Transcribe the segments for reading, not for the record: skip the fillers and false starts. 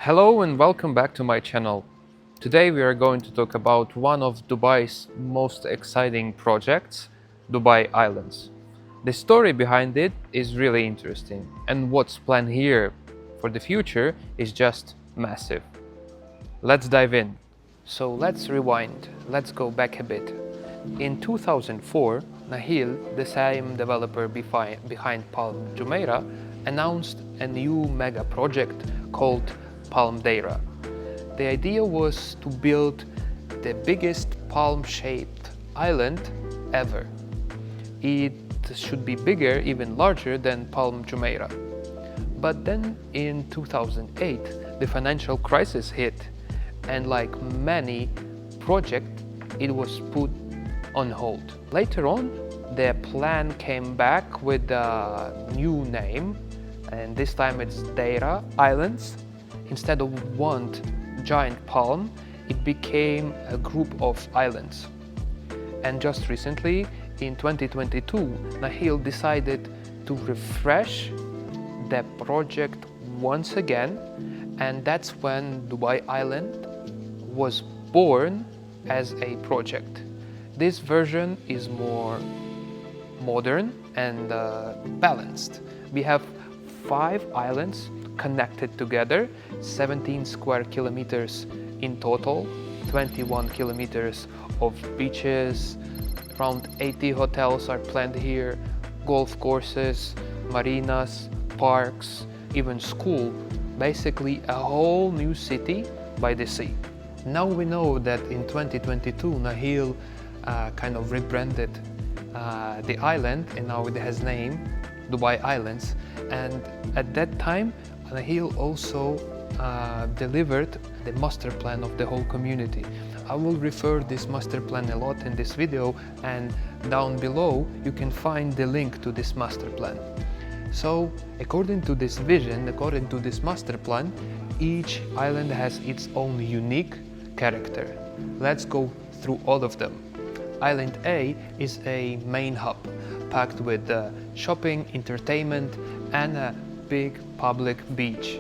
Hello and welcome back to my channel. Today we are going to talk about one of Dubai's most exciting projects, Dubai Islands. The story behind it is really interesting, and what's planned here for the future is just massive. Let's dive in. So let's rewind, let's go back a bit. In 2004, Nakheel, the same developer behind Palm Jumeirah, announced a new mega project called Palm Deira. The idea was to build the biggest palm-shaped island ever. It should be bigger, even larger than Palm Jumeirah. But then in 2008, the financial crisis hit, and like many projects, it was put on hold. Later on, the plan came back with a new name, and this time it's Deira Islands. Instead of one giant palm, it became a group of islands. And just recently, in 2022, Nakheel decided to refresh the project once again, and that's when Dubai Island was born as a project. This version is more modern and balanced. We have 5 islands connected together, 17 square kilometers in total, 21 kilometers of beaches, around 80 hotels are planned here, golf courses, marinas, parks, even school, basically a whole new city by the sea. Now we know that in 2022 Nakheel kind of rebranded the island, and now it has name Dubai Islands, and at that time Nakheel also delivered the master plan of the whole community. I will refer this master plan a lot in this video, and down below you can find the link to this master plan. So according to this vision, according to this master plan, each island has its own unique character. Let's go through all of them. Island A is a main hub, packed with shopping, entertainment, and a big public beach.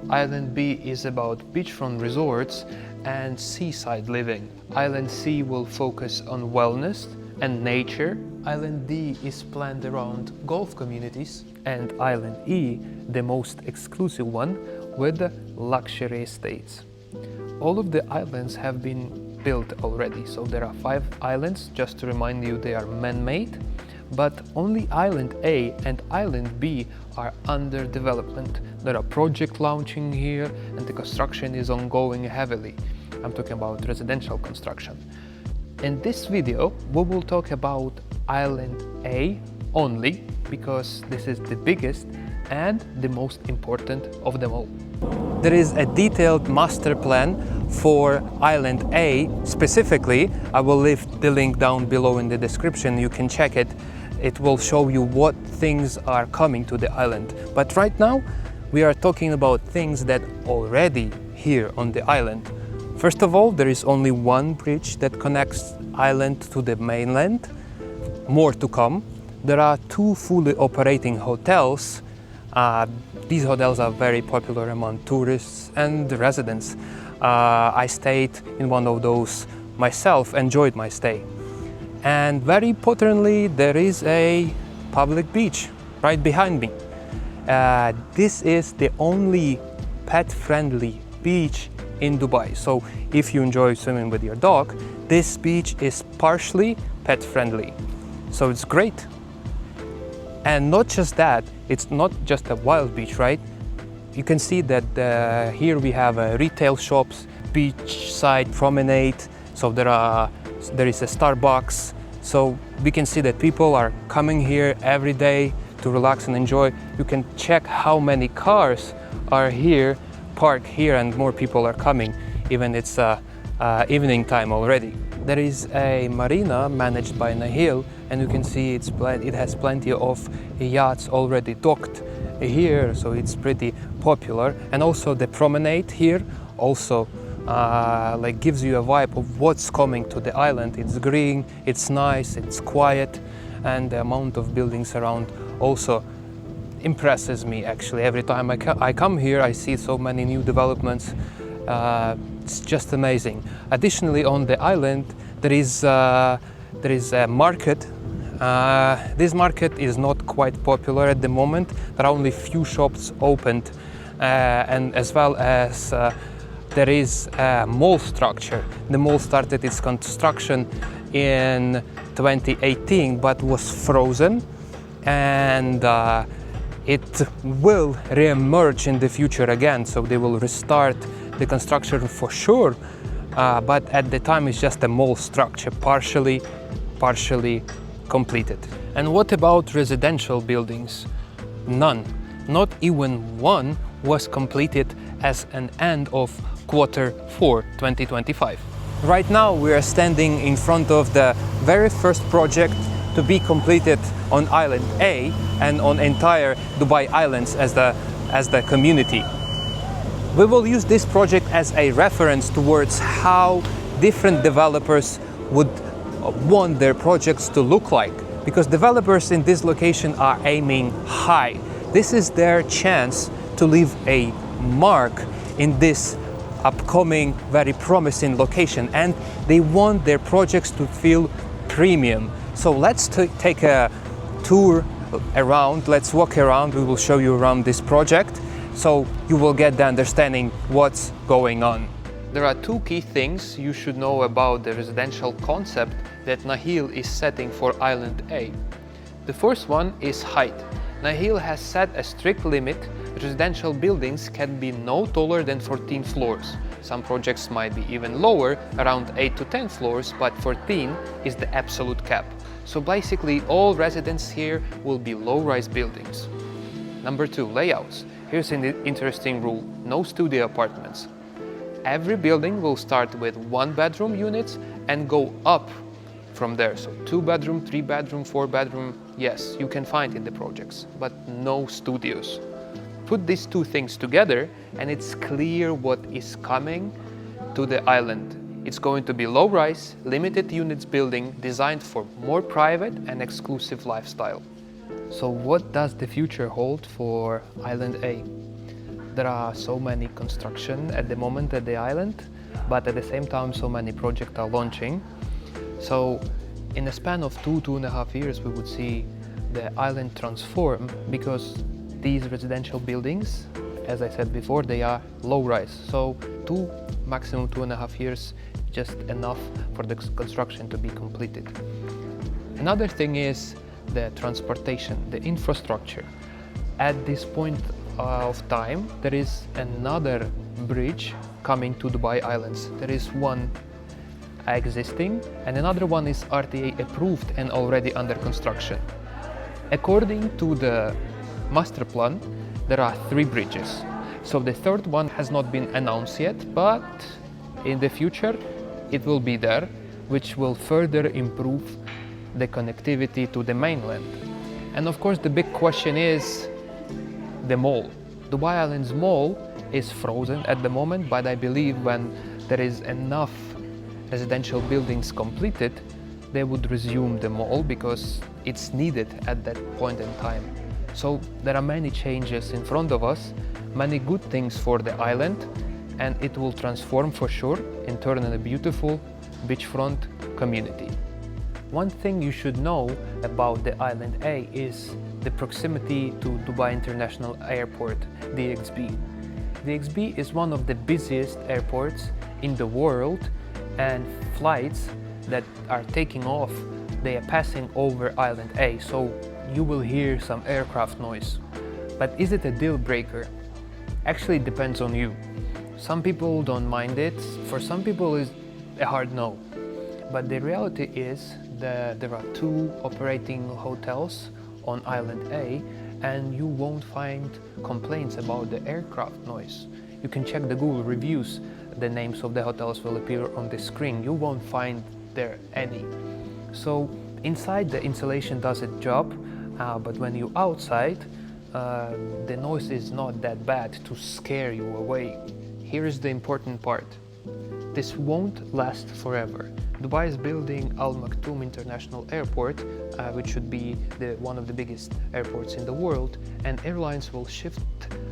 Island B is about beachfront resorts and seaside living. Island C will focus on wellness and nature. Island D is planned around golf communities. And Island E, the most exclusive one, with luxury estates. All of the islands have been built already, so there are 5 islands. Just to remind you, they are man-made, but only Island A and Island B are under development. There are projects launching here, and the construction is ongoing heavily. I'm talking about residential construction. In this video, we will talk about Island A only, because this is the biggest and the most important of them all. There is a detailed master plan for Island A specifically. I will leave the link down below in the description. You can check it. It will show you what things are coming to the island. But right now, we are talking about things that already here on the island. First of all, there is only one bridge that connects island to the mainland. More to come. There are 2 fully operating hotels. These hotels are very popular among tourists and residents. I stayed in one of those myself, enjoyed my stay. And very importantly, there is a public beach right behind me. This is the only pet-friendly beach in Dubai. So if you enjoy swimming with your dog, this beach is partially pet-friendly. So it's great. And not just that, it's not just a wild beach, right? You can see that here we have retail shops, beachside promenade, so there is a Starbucks. So we can see that people are coming here every day to relax and enjoy. You can check how many cars are here, parked here, and more people are coming, even it's evening time already. There is a marina managed by Nakheel, and you can see it has plenty of yachts already docked here, so it's pretty popular. And also the promenade here also like gives you a vibe of what's coming to the island. It's green, it's nice, it's quiet, and the amount of buildings around also impresses me actually. Every time I come here, I see so many new developments. It's just amazing. Additionally, on the island, there is a market. This market is not quite popular at the moment. There are only few shops opened, and as well as there is a mall structure. The mall started its construction in 2018, but was frozen, and it will re-emerge in the future again. So they will restart the construction for sure, but at the time it's just a mall structure, partially completed. And what about residential buildings? None. Not even one was completed as an end of Q4 2025. Right now we are standing in front of the very first project to be completed on Island A and on entire Dubai Islands as the community. We will use this project as a reference towards how different developers would want their projects to look like, because developers in this location are aiming high. This is their chance to leave a mark in this upcoming, very promising location, and they want their projects to feel premium. So let's take a tour around, let's walk around, we will show you around this project, so you will get the understanding what's going on. There are two key things you should know about the residential concept that Nakheel is setting for Island A. The first one is height. Nakheel has set a strict limit. Residential buildings can be no taller than 14 floors. Some projects might be even lower, around 8 to 10 floors, but 14 is the absolute cap. So basically all residents here will be low-rise buildings. Number two, layouts. Here's an interesting rule: no studio apartments. Every building will start with 1-bedroom units and go up from there. So 2-bedroom, 3-bedroom, 4-bedroom, yes, you can find in the projects, but no studios. Put these two things together and it's clear what is coming to the island. It's going to be low-rise, limited units building designed for more private and exclusive lifestyle. So what does the future hold for Island A? There are so many construction at the moment at the island, but at the same time so many projects are launching. So in a span of 2.5 years we would see the island transform, because these residential buildings, as I said before, they are low-rise. So maximum 2.5 years, just enough for the construction to be completed. Another thing is the transportation, the infrastructure. At this point of time, there is another bridge coming to Dubai Islands. There is one existing and another one is RTA approved and already under construction. According to the master plan, there are 3 bridges. So the third one has not been announced yet, but in the future it will be there, which will further improve the connectivity to the mainland. And of course the big question is the mall. Dubai Islands Mall is frozen at the moment, but I believe when there is enough residential buildings completed, they would resume the mall because it's needed at that point in time. So there are many changes in front of us, many good things for the island, and it will transform for sure and turn into a beautiful beachfront community. One thing you should know about the Island A is the proximity to Dubai International Airport, DXB. DXB is one of the busiest airports in the world, and flights that are taking off, they are passing over Island A, so you will hear some aircraft noise. But is it a deal breaker? Actually, it depends on you. Some people don't mind it, for some people it's a hard no. But the reality is that there are 2 operating hotels on Island A, and you won't find complaints about the aircraft noise. You can check the Google reviews, the names of the hotels will appear on the screen. You won't find there any. So inside the insulation does its job, but when you're outside, the noise is not that bad to scare you away. Here is the important part. this won't last forever. Dubai is building Al Maktoum International Airport, which should be one of the biggest airports in the world, and airlines will shift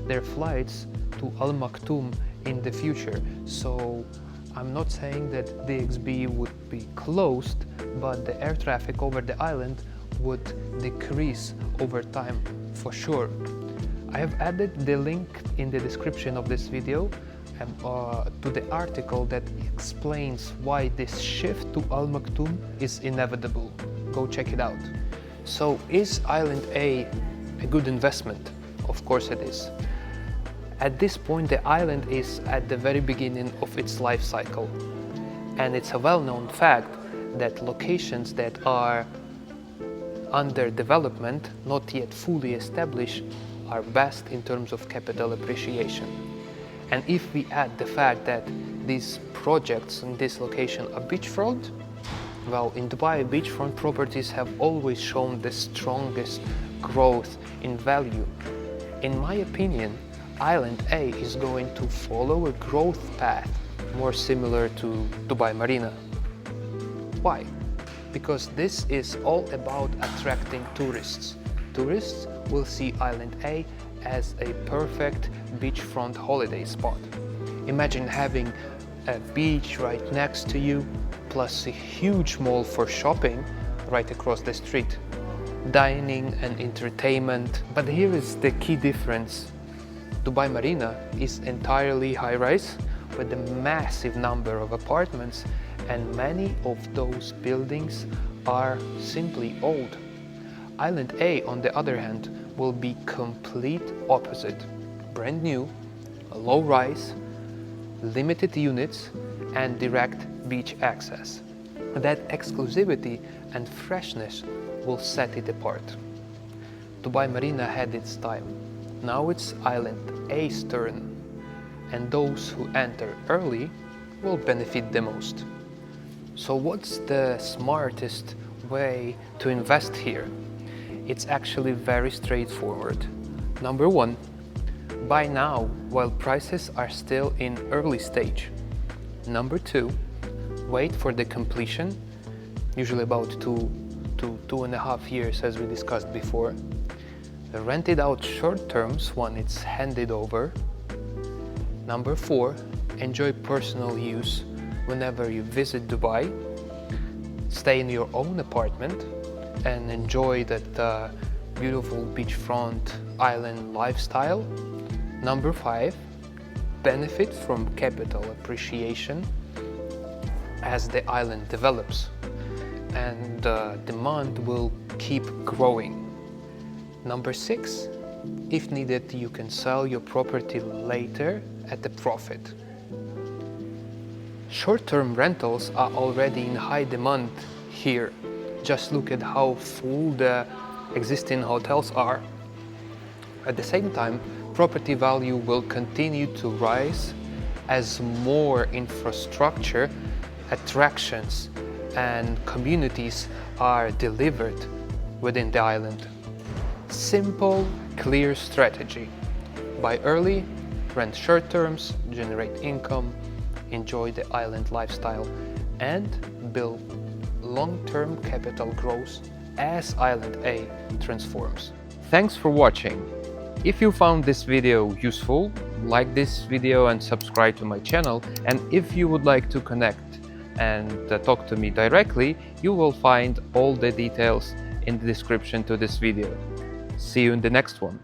their flights to Al Maktoum in the future. So I'm not saying that DXB would be closed, but the air traffic over the island would decrease over time for sure. I have added the link in the description of this video to the article that explains why this shift to Al Maktoum is inevitable. Go check it out. So is Island A a good investment? Of course it is. At this point, the island is at the very beginning of its life cycle, and it's a well-known fact that locations that are under development, not yet fully established, are best in terms of capital appreciation. And if we add the fact that these projects in this location are beachfront, well, in Dubai, beachfront properties have always shown the strongest growth in value. In my opinion, Island A is going to follow a growth path more similar to Dubai Marina. Why? Because this is all about attracting tourists. Tourists will see Island A as a perfect beachfront holiday spot. Imagine having a beach right next to you, plus a huge mall for shopping right across the street, dining and entertainment. But here is the key difference. Dubai Marina is entirely high-rise with a massive number of apartments, and many of those buildings are simply old. Island A, on the other hand, will be complete opposite. Brand new, low-rise, limited units, and direct beach access. That exclusivity and freshness will set it apart. Dubai Marina had its time. Now it's Island A's turn, and those who enter early will benefit the most. So what's the smartest way to invest here? It's actually very straightforward. Number one, buy now while prices are still in early stage. Number two, wait for the completion, usually about 2.5 years as we discussed before. Rent it out short terms when it's handed over. Number four, enjoy personal use whenever you visit Dubai. Stay in your own apartment and enjoy that beautiful beachfront island lifestyle. Number five, benefit from capital appreciation as the island develops, and demand will keep growing. Number six, if needed, you can sell your property later at a profit. Short-term rentals are already in high demand here. Just look at how full the existing hotels are. At the same time, property value will continue to rise as more infrastructure, attractions, and communities are delivered within the island. Simple, clear strategy. Buy early, rent short terms, generate income, enjoy the island lifestyle, and build long-term capital growth as Island A transforms. Thanks for watching. If you found this video useful, like this video and subscribe to my channel. And if you would like to connect and talk to me directly, you will find all the details in the description to this video. See you in the next one.